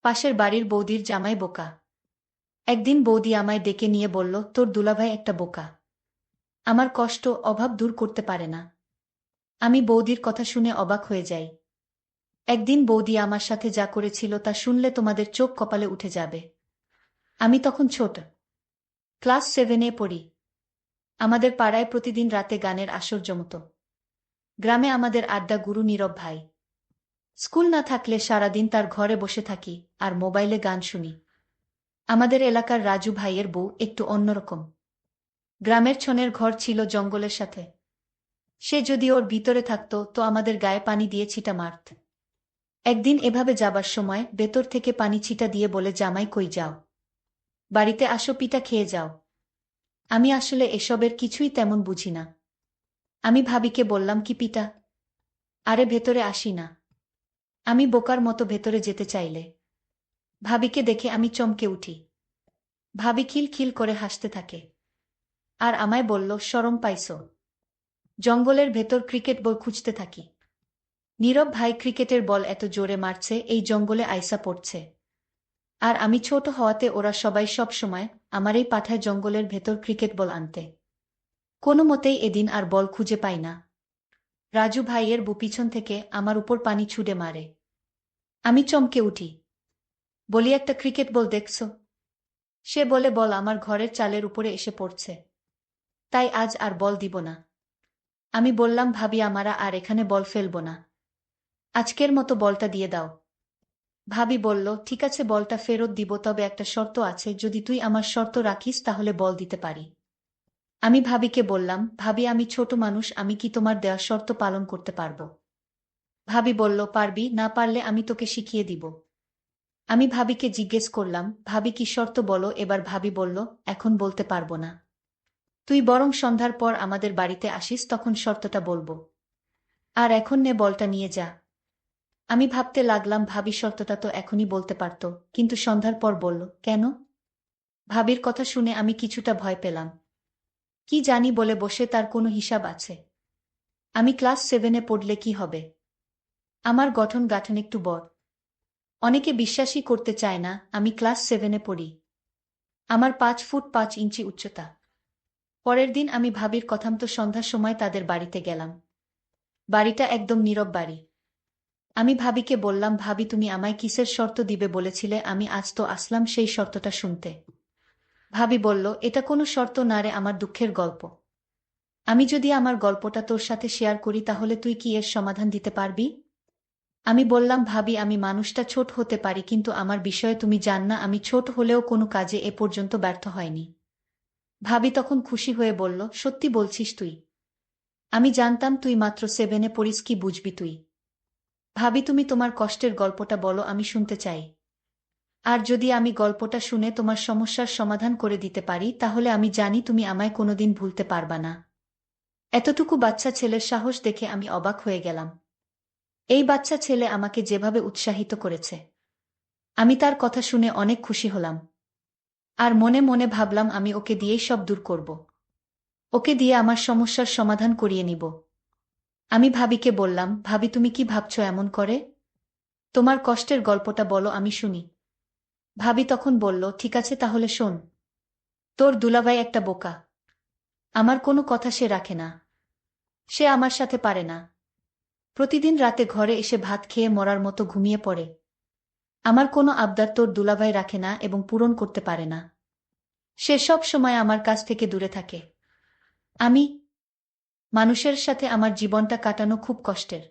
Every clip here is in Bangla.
পাশের বাড়ির বৌদির জামাই বোকা। একদিন বৌদি আমায় ডেকে নিয়ে বলল, তোর দুলাভাই একটা বোকা। আমার কষ্ট অভাব দূর করতে পারে না। আমি বৌদির কথা শুনে অবাক হয়ে যাই। একদিন বৌদি আমার সাথে যা করেছিল তা শুনলে তোমাদের চোখ কপালে উঠে যাবে। আমি তখন ছোট, ক্লাস 7-এ পড়ি। আমাদের পাড়ায় প্রতিদিন রাতে গানের আসর জমত। গ্রামে আমাদের আড্ডা গুরু নীরব ভাই। স্কুল না থাকলে সারাদিন তার ঘরে বসে থাকি আর মোবাইলে গান শুনি। আমাদের এলাকার রাজু ভাইয়ের বউ একটু অন্যরকম। গ্রামের ছনের ঘর ছিল জঙ্গলের সাথে। সে যদি ওর ভিতরে থাকত তো আমাদের গায়ে পানি দিয়ে ছিটা মারত। একদিন এভাবে যাবার সময় ভেতর থেকে পানি ছিটা দিয়ে বলে, জামাই কই যাও? বাড়িতে আসো, পিঠা খেয়ে যাও। আমি আসলে এসবের কিছুই তেমন বুঝি না। আমি ভাবিকে বললাম, কি পিঠা? আরে ভেতরে আসি না। আমি বোকার মতো ভেতরে যেতে চাইলে ভাবিকে দেখে আমি চমকে উঠি। ভাবি খিল খিল করে হাসতে থাকে আর আমায় বলল, শরম পাইছো? জঙ্গলের ভেতর ক্রিকেট বল খুঁজতে থাকি। নীরব ভাই ক্রিকেটের বল এত জোরে মারছে এই জঙ্গলে আইসা পড়ছে। আর আমি ছোট হওয়াতে ওরা সবাই সব সময় আমারই পাঠায় জঙ্গলের ভেতর ক্রিকেট বল আনতে। কোনো মতেই এদিন আর বল খুঁজে পাই না। রাজু ভাইয়ের বউ পিছন থেকে আমার উপর পানি ছুঁড়ে মারে। আমি চমকে উঠি। বলি, একটা ক্রিকেট বল দেখছো? সে বলে, বল আমার ঘরের চালের উপরে এসে পড়ছে, তাই আজ আর বল দিব না। আমি বললাম, ভাবি আমারা আর এখানে বল ফেলবো না। আজকের মতো বলটা দিয়ে দাও। ভাবি বলল, ঠিক আছে বলটা ফেরত দিব, তবে একটা শর্ত আছে, যদি তুই আমার শর্ত রাখিস তাহলে বল দিতে পারি। আমি ভাবিকে বললাম, ভাবি আমি ছোট মানুষ, আমি কি তোমার দেওয়া শর্ত পালন করতে পারবো? ভাবি বলল, পারবি, না পারলে আমি তোকে শিখিয়ে দিব। আমি ভাবিকে জিজ্ঞেস করলাম, ভাবি কি শর্ত বলো? এবার ভাবি বলল, এখন বলতে পারবো না। তুই বরং সন্ধ্যার পর আমাদের বাড়িতে আসিস, তখন শর্তটা বলবো। আর এখন নে বলটা নিয়ে যা। আমি ভাবতে লাগলাম, ভাবি শর্তটা তো এখনই বলতে পারত, কিন্তু সন্ধ্যার পর বলল কেন? ভাবির কথা শুনে আমি কিছুটা ভয় পেলাম। কি জানি বলে বসে তার কোনো হিসাব আছে? আমি ক্লাস 7-এ পড়লে কি হবে? আমার গঠন গাঠন একটু বড়। অনেকে বিশ্বাসই করতে চায় না আমি ক্লাস 7-এ পড়ি। আমার 5 ফুট 5 ইঞ্চি উচ্চতা। পরের দিন আমি ভাবির কথামতো সন্ধ্যার সময় তাদের বাড়িতে গেলাম। বাড়িটা একদম নীরব বাড়ি। আমি ভাবিকে বললাম, ভাবি তুমি আমায় কিসের শর্ত দিবে বলেছিলে? আমি আজ তো আসলাম সেই শর্তটা শুনতে। ভাবি বলল, এটা কোনো শর্ত না রে, আমার দুঃখের গল্প। আমি যদি আমার গল্পটা তোর সাথে শেয়ার করি তাহলে তুই কি এর সমাধান দিতে পারবি? আমি বললাম, ভাবি আমি মানুষটা ছোট হতে পারি, কিন্তু আমার বিষয়ে তুমি জান না, আমি ছোট হলেও কোনো কাজে এ পর্যন্ত ব্যর্থ হয়নি। ভাবি তখন খুশি হয়ে বলল, সত্যি বলছিস তুই? আমি জানতাম তুই মাত্র 7-এ পড়িস, কি বুঝবি তুই। ভাবি তুমি তোমার কষ্টের গল্পটা বলো, আমি শুনতে চাই। আর যদি আমি গল্পটা শুনে তোমার সমস্যার সমাধান করে দিতে পারি তাহলে আমি জানি তুমি আমায় কোনোদিন ভুলতে পারবা না। এতটুকু বাচ্চা ছেলের সাহস দেখে আমি অবাক হয়ে গেলাম। এই বাচ্চা ছেলে আমাকে যেভাবে উৎসাহিত করেছে, আমি তার কথা শুনে অনেক খুশি হলাম। আর মনে মনে ভাবলাম আমি ওকে দিয়েই সব দূর করব। ওকে দিয়ে আমার সমস্যার সমাধান করিয়ে নিব। আমি ভাবিকে বললাম, ভাবি তুমি কি ভাবছো এমন করে? তোমার কষ্টের গল্পটা বলো, আমি শুনি। ভাবি তখন বলল, ঠিক আছে তাহলে শোন। তোর দুলাভাই একটা বোকা। আমার কোনো কথা সে রাখে না। সে আমার সাথে পারে না। প্রতিদিন রাতে ঘরে এসে ভাত খেয়ে মরার মতো ঘুমিয়ে পড়ে। আমার কোনো আবদার তোর দুলাভাই রাখে না এবং পূরণ করতে পারে না। সে সব সময় আমার কাছ থেকে দূরে থাকে। আমি মানুষের সাথে আমার জীবনটা কাটানো খুব কষ্টের।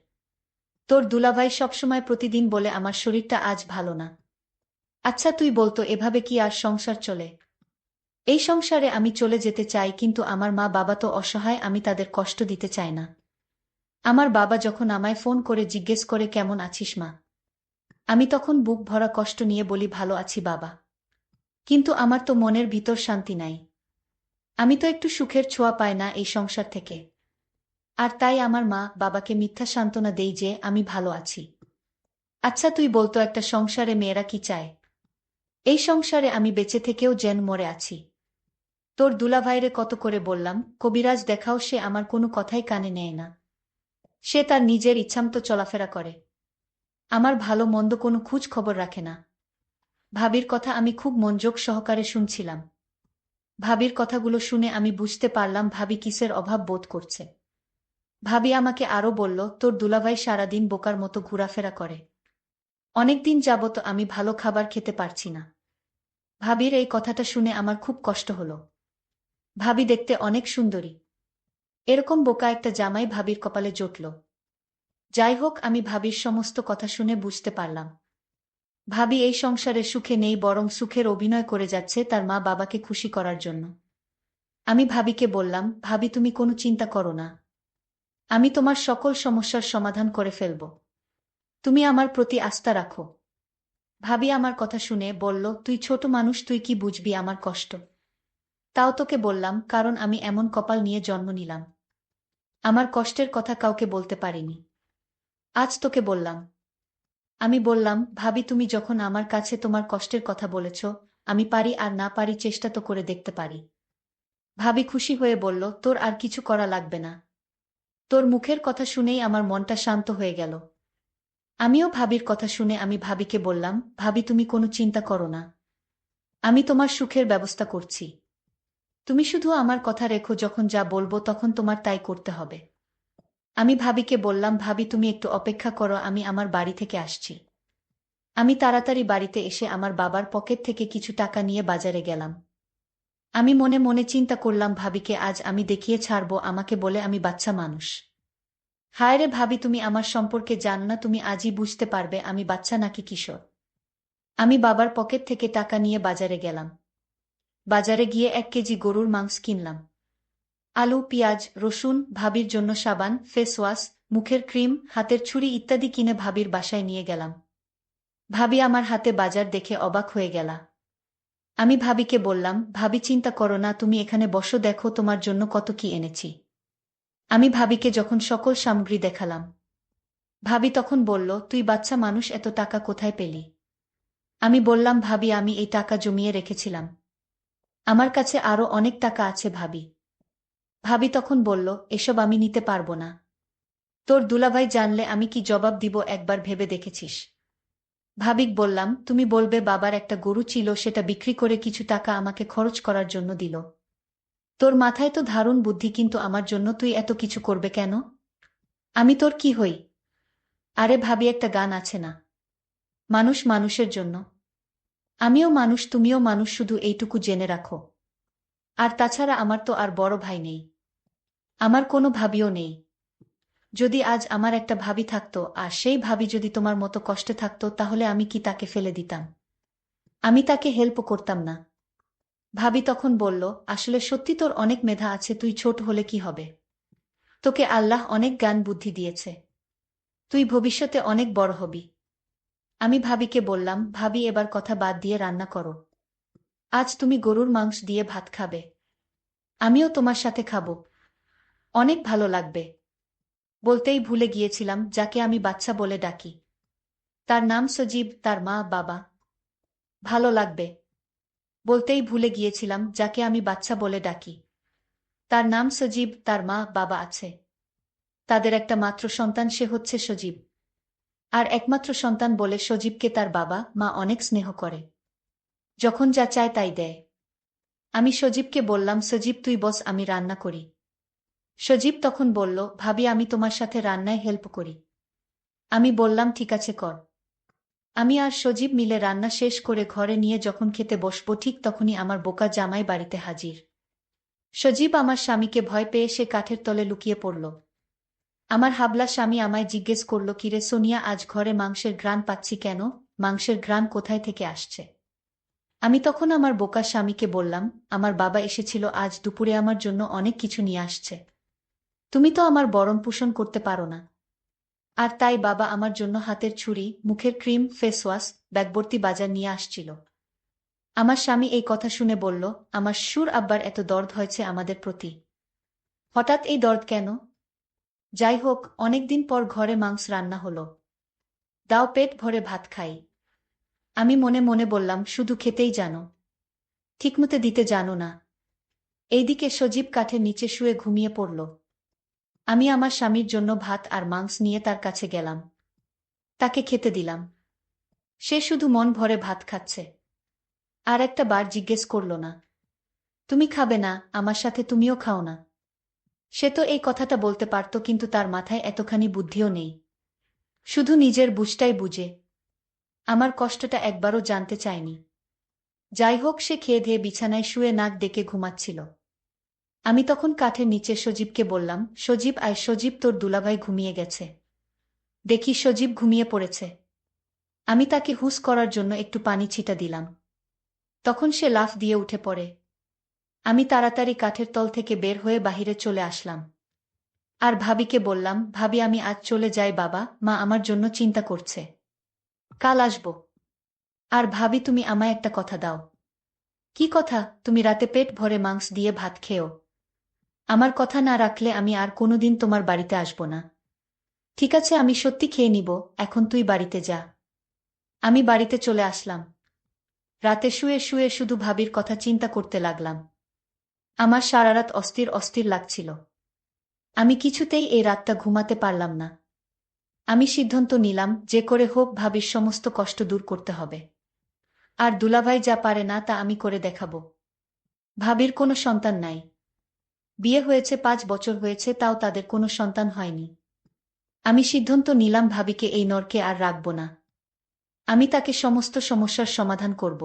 তোর দুলাভাই সবসময় প্রতিদিন বলে আমার শরীরটা আজ ভালো না। আচ্ছা তুই বলতো এভাবে কি আর সংসার চলে? এই সংসারে আমি চলে যেতে চাই, কিন্তু আমার মা বাবা তো অসহায়, আমি তাদের কষ্ট দিতে চাই না। আমার বাবা যখন আমায় ফোন করে জিজ্ঞেস করে কেমন আছিস মা, আমি তখন বুক ভরা কষ্ট নিয়ে বলি, ভালো আছি বাবা। কিন্তু আমার তো মনের ভিতর শান্তি নাই। আমি তো একটু সুখের ছোঁয়া পাই না এই সংসার থেকে। আর তাই আমার মা বাবাকে মিথ্যা সান্ত্বনা দেই যে আমি ভালো আছি। আচ্ছা তুই বলতো একটা সংসারে মেয়েরা কি চায়? এই সংসারে আমি বেঁচে থেকেও যেন মরে আছি। তোর দুলাভাইরে কত করে বললাম, কবিরাজ দেখাও, সে আমার কোনো কথাই কানে নেয় না। সে তার নিজের ইচ্ছামতো চলাফেরা করে। আমার ভালো মন্দ কোনো খোঁজ খবর রাখে না। ভাবির কথা আমি খুব মনোযোগ সহকারে শুনছিলাম। ভাবির কথাগুলো শুনে আমি বুঝতে পারলাম ভাবি কিসের অভাব বোধ করছে। ভাবি আমাকে আরও বলল, তোর দুলাভাই সারাদিন বোকার মতো ঘোরাফেরা করে। অনেকদিন যাবত আমি ভালো খাবার খেতে পারছি না। ভাবির এই কথাটা শুনে আমার খুব কষ্ট হলো। ভাবি দেখতে অনেক সুন্দরী। এরকম বোকা একটা জামাই ভাবির কপালে জুটল। যাই হোক, আমি ভাবির সমস্ত কথা শুনে বুঝতে পারলাম ভাবি এই সংসারে সুখে নেই, বরং সুখের অভিনয় করে যাচ্ছে তার মা বাবাকে খুশি করার জন্য। আমি ভাবিকে বললাম, ভাবি তুমি কোনো চিন্তা করো না, আমি তোমার সকল সমস্যার সমাধান করে ফেলব। তুমি আমার প্রতি আস্থা রাখো। ভাবি আমার কথা শুনে বলল, তুই ছোট মানুষ, তুই কি বুঝবি আমার কষ্ট। তাও তোকে বললাম, কারণ আমি এমন কপাল নিয়ে জন্ম নিলাম। আমার কষ্টের কথা কাউকে বলতে পারিনি। আজ তোকে বললাম। আমি বললাম, ভাবি তুমি যখন আমার কাছে তোমার কষ্টের কথা বলেছ, আমি পারি আর না পারি চেষ্টা তো করে দেখতে পারি। ভাবি খুশি হয়ে বলল, তোর আর কিছু করা লাগবে না। তোর মুখের কথা শুনেই আমার মনটা শান্ত হয়ে গেল। আমিও ভাবির কথা শুনে আমি ভাবিকে বললাম, ভাবি তুমি কোনো চিন্তা করো না, আমি তোমার সুখের ব্যবস্থা করছি। তুমি শুধু আমার কথা রেখো, যখন যা বলবো তখন তোমার তাই করতে হবে। আমি ভাবিকে বললাম, ভাবি তুমি একটু অপেক্ষা করো, আমি আমার বাড়ি থেকে আসছি। আমি তাড়াতাড়ি বাড়িতে এসে আমার বাবার পকেট থেকে কিছু টাকা নিয়ে বাজারে গেলাম। আমি মনে মনে চিন্তা করলাম, ভাবিকে আজ আমি দেখিয়ে ছাড়বো আমাকে বলে আমি বাচ্চা মানুষ। হায় রে ভাবি, তুমি আমার সম্পর্কে জানো না, তুমি আজই বুঝতে পারবে আমি বাচ্চা নাকি কিশোর। আমি বাবার পকেট থেকে টাকা নিয়ে বাজারে গেলাম। বাজারে গিয়ে 1 কেজি গরুর মাংস কিনলাম। আলু, পেঁয়াজ, রসুন, ভাবির জন্য সাবান, ফেস ওয়াশ, মুখের ক্রিম, হাতের ছুরি ইত্যাদি কিনে ভাবির বাসায় নিয়ে গেলাম। ভাবি আমার হাতে বাজার দেখে অবাক হয়ে গেলা। আমি ভাবিকে বললাম, ভাবি চিন্তা করো না, তুমি এখানে বসো, দেখো তোমার জন্য কত কি এনেছি। আমি ভাবিকে যখন সকল সামগ্রী দেখালাম, ভাবি তখন বলল, তুই বাচ্চা মানুষ, এত টাকা কোথায় পেলি। আমি বললাম, ভাবি আমি এই টাকা জমিয়ে রেখেছিলাম, আমার কাছে আরো অনেক টাকা আছে ভাবি। ভাবি তখন বলল, এসব আমি নিতে পারবো না। তোর দুলাভাই জানলে আমি কি জবাব দিব, একবার ভেবে দেখেছিস। ভাবিক বললাম, তুমি বলবে বাবার একটা গরু ছিল, সেটা বিক্রি করে কিছু টাকা আমাকে খরচ করার জন্য দিল। তোর মাথায় তো দারুণ বুদ্ধি, কিন্তু আমার জন্য তুই এত কিছু করবে কেন। আমি তোর কি হই। আরে ভাবি, একটা গান আছে না, মানুষ মানুষের জন্য। আমিও মানুষ, তুমিও মানুষ, শুধু এইটুকু জেনে রাখো। আর তাছাড়া আমার তো আর বড় ভাই নেই, আমার কোনো ভাবিও নেই। যদি আজ আমার একটা ভাবি থাকতো, আর সেই ভাবি যদি তোমার মতো কষ্টে থাকতো, তাহলে আমি কি তাকে ফেলে দিতাম। আমি তাকে হেল্প করতাম না। ভাবি তখন বলল, আসলে সত্যি তোর অনেক মেধা আছে, তুই ছোট হলে কি হবে, তোকে আল্লাহ অনেক জ্ঞান বুদ্ধি দিয়েছে, তুই ভবিষ্যতে অনেক বড় হবি। আমি ভাবিকে বললাম, ভাবি এবার কথা বাদ দিয়ে রান্না করো। আজ তুমি গরুর মাংস দিয়ে ভাত খাবে, আমিও তোমার সাথে খাবো, অনেক ভালো লাগবে। বলতেই ভুলে গিয়েছিলাম, যাকে আমি বাচ্চা বলে ডাকি, তার নাম সজীব, তার মা বাবা। ভালো লাগবে। বলতেই ভুলে গিয়েছিলাম, যাকে আমি বাচ্চা বলে ডাকি, তার নাম সজীব, তার মা বাবা আছে। তাদের একটা মাত্র সন্তান, সে হচ্ছে সজীব। আর একমাত্র সন্তান বলে সজীবকে তার বাবা মা অনেক স্নেহ করে, যখন যা চায় তাই দেয়। আমি সজীবকে বললাম, সজীব তুই বস, আমি রান্না করি। সজীব তখন বলল, ভাবি আমি তোমার সাথে রান্নায় হেল্প করি। আমি বললাম, ঠিক আছে কর। আমি আর সজীব মিলে রান্না শেষ করে ঘরে নিয়ে যখন খেতে বসবো, ঠিক তখনই আমার বোকা জামাই বাড়িতে হাজির। সজীব আমার স্বামীকে ভয় পেয়ে সে কাঠের তলে লুকিয়ে পড়ল। আমার হাবলা স্বামী আমায় জিজ্ঞেস করল, কিরে সোনিয়া, আজ ঘরে মাংসের ঘ্রাণ পাচ্ছি কেন, মাংসের ঘ্রাণ কোথায় থেকে আসছে। আমি তখন আমার বোকা স্বামীকে বললাম, আমার বাবা এসেছিল আজ দুপুরে, আমার জন্য অনেক কিছু নিয়ে আসছে। তুমি তো আমার ভরণ পোষণ করতে পারো না, আর তাই বাবা আমার জন্য হাতের ছুরি, মুখের ক্রিম, ফেস ওয়াশ, ব্যাগভর্তি বাজার নিয়ে আসছিল। আমার স্বামী এই কথা শুনে বলল, আমার সুর আব্বার এত দরদ হয়েছে আমাদের প্রতি, হঠাৎ এই দরদ কেন। যাই হোক, অনেকদিন পর ঘরে মাংস রান্না হলো, দাও পেট ভরে ভাত খাই। আমি মনে মনে বললাম, শুধু খেতেই জানো, ঠিকমতো দিতে জানো না। এইদিকে সজীব কাঠের নিচে শুয়ে ঘুমিয়ে পড়ল। আমি আমার স্বামীর জন্য ভাত আর মাংস নিয়ে তার কাছে গেলাম, তাকে খেতে দিলাম। সে শুধু মন ভরে ভাত খাচ্ছে। আর একটা বার জিজ্ঞেস করল না, তুমি খাবে না, আমার সাথে তুমিও খাও না। সে তো এই কথাটা বলতে পারত, কিন্তু তার মাথায় এতখানি বুদ্ধিও নেই। শুধু নিজের বুঝটাই বুঝে। আমার কষ্টটা একবারও জানতে চায়নি। যাই হোক, সে খেয়ে ধেয়ে বিছানায় শুয়ে নাক ডেকে ঘুমাচ্ছিল। আমি তখন কাঠের নিচে সজীবকে বললাম, সজীব আয়, সজীব তোর দুলাভাই ঘুমিয়ে গেছে। দেখি সজীব ঘুমিয়ে পড়েছে। আমি তাকে হুঁশ করার জন্য একটু পানি ছিটা দিলাম। তখন সে লাফ দিয়ে উঠে পড়ে। আমি তাড়াতাড়ি কাঠের তল থেকে বের হয়ে বাহিরে চলে আসলাম। আর ভাবিকে বললাম, ভাবি আমি আজ চলে যাই, বাবা মা আমার জন্য চিন্তা করছে। কাল আসব। আর ভাবি তুমি আমায় একটা কথা দাও। কি কথা? তুমি রাতে পেট ভরে মাংস দিয়ে ভাত খেও। আমার কথা না রাখলে আমি আর কোনোদিন তোমার বাড়িতে আসব না। ঠিক আছে, আমি সত্যি খেয়ে নিব, এখন তুই বাড়িতে যা। আমি বাড়িতে চলে আসলাম। রাতে শুয়ে শুয়ে শুধু ভাবির কথা চিন্তা করতে লাগলাম। আমার সারারাত অস্থির অস্থির লাগছিল। আমি কিছুতেই এই রাতটা ঘুমাতে পারলাম না। আমি সিদ্ধান্ত নিলাম, যে করে হোক ভাবির সমস্ত কষ্ট দূর করতে হবে। আর দুলাভাই যা পারে না তা আমি করে দেখাব। ভাবির কোনো সন্তান নাই। বিয়ে হয়েছে 5 বছর হয়েছে, তাও তাদের কোনো সন্তান হয়নি। আমি সিদ্ধান্ত নিলাম ভাবিকে এই নরকে আর রাখব না। আমি তাকে সমস্ত সমস্যার সমাধান করব।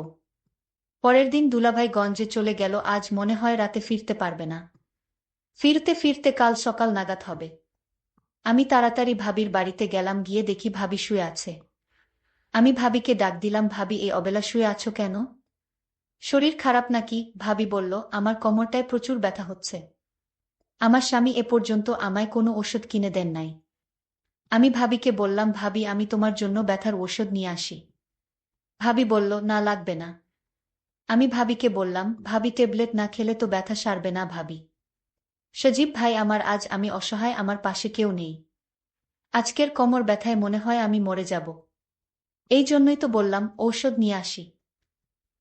পরের দিন দুলাভাই গঞ্জে চলে গেল। আজ মনে হয় রাতে ফিরতে পারবে না। ফিরতে ফিরতে কাল সকাল নাগাদ হবে। আমি তাড়াতাড়ি ভাবির বাড়িতে গেলাম, গিয়ে দেখি ভাবি শুয়ে আছে। আমি ভাবিকে ডাক দিলাম, ভাবি এই অবেলা শুয়ে আছো কেন? শরীর খারাপ নাকি? ভাবি বলল, আমার কোমরটায় প্রচুর ব্যথা হচ্ছে। আমার স্বামী এ পর্যন্ত আমায় কোনো ওষুধ কিনে দেন নাই। আমি ভাবিকে বললাম, ভাবি আমি তোমার জন্য ব্যথার ওষুধ নিয়ে আসি। ভাবি বলল, না লাগবে না। আমি ভাবিকে বললাম, ভাবি ট্যাবলেট না খেলে তো ব্যথা সারবে না ভাবি। সজীব ভাই আমার, আজ আমি অসহায়, আমার পাশে কেউ নেই। আজকের কোমর ব্যথায় মনে হয় আমি মরে যাব। এই জন্যই তো বললাম ঔষধ নিয়ে আসি।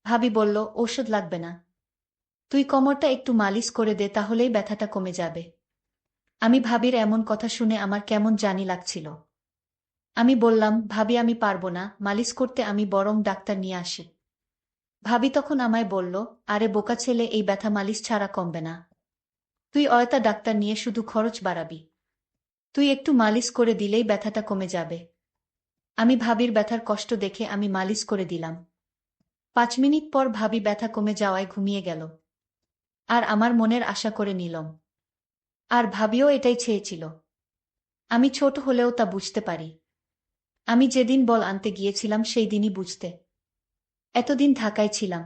ভাবি বলল, ঔষধ লাগবে না। তুই কোমরটা একটু মালিশ করে দে, তাহলেই ব্যথাটা কমে যাবে। আমি ভাবির এমন কথা শুনে আমার কেমন জানি লাগছিল। আমি বললাম, ভাবি আমি পারবো না মালিশ করতে, আমি বরং ডাক্তার নিয়ে আসি। ভাবি তখন আমায় বলল, আরে বোকা ছেলে, এই ব্যথা মালিশ ছাড়া কমবে না। তুই অয়তা ডাক্তার নিয়ে শুধু খরচ বাড়াবি। তুই একটু মালিশ করে দিলেই ব্যথাটা কমে যাবে। আমি ভাবির ব্যথার কষ্ট দেখে আমি মালিশ করে দিলাম। 5 মিনিট পর ভাবি ব্যথা কমে যাওয়ায় ঘুমিয়ে গেল। আর আমার মনের আশা করে নিলাম। আর ভাবিও এটাই চেয়েছিল। আমি ছোট হলেও তা বুঝতে পারি। আমি যেদিন বল আনতে গিয়েছিলাম সেই দিনই বুঝতে। এতদিন ঢাকায় ছিলাম।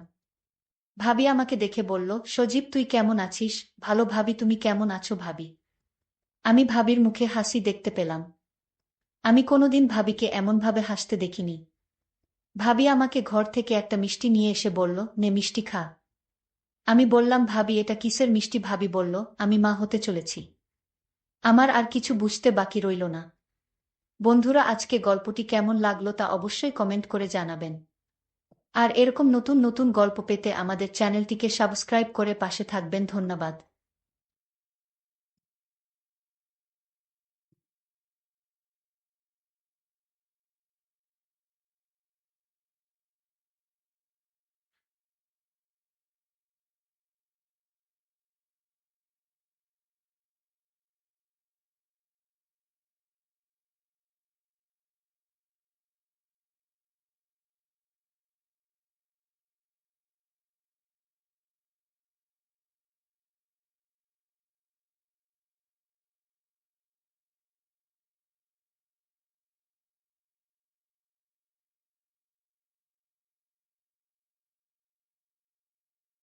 ভাবি আমাকে দেখে বলল, সজীব তুই কেমন আছিস? ভালো ভাবি, তুমি কেমন আছো ভাবি? আমি ভাবির মুখে হাসি দেখতে পেলাম। আমি কোনোদিন ভাবিকে এমনভাবে হাসতে দেখিনি। ভাবি আমাকে ঘর থেকে একটা মিষ্টি নিয়ে এসে বলল, নে মিষ্টি খা। আমি বললাম, ভাবি এটা কিসের মিষ্টি? ভাবি বলল, আমি মা হতে চলেছি। আমার আর কিছু বুঝতে বাকি রইল না। বন্ধুরা, আজকে গল্পটি কেমন লাগলো তা অবশ্যই কমেন্ট করে জানাবেন। আর এরকম নতুন নতুন গল্প পেতে আমাদের চ্যানেলটিকে সাবস্ক্রাইব করে পাশে থাকবেন। ধন্যবাদ।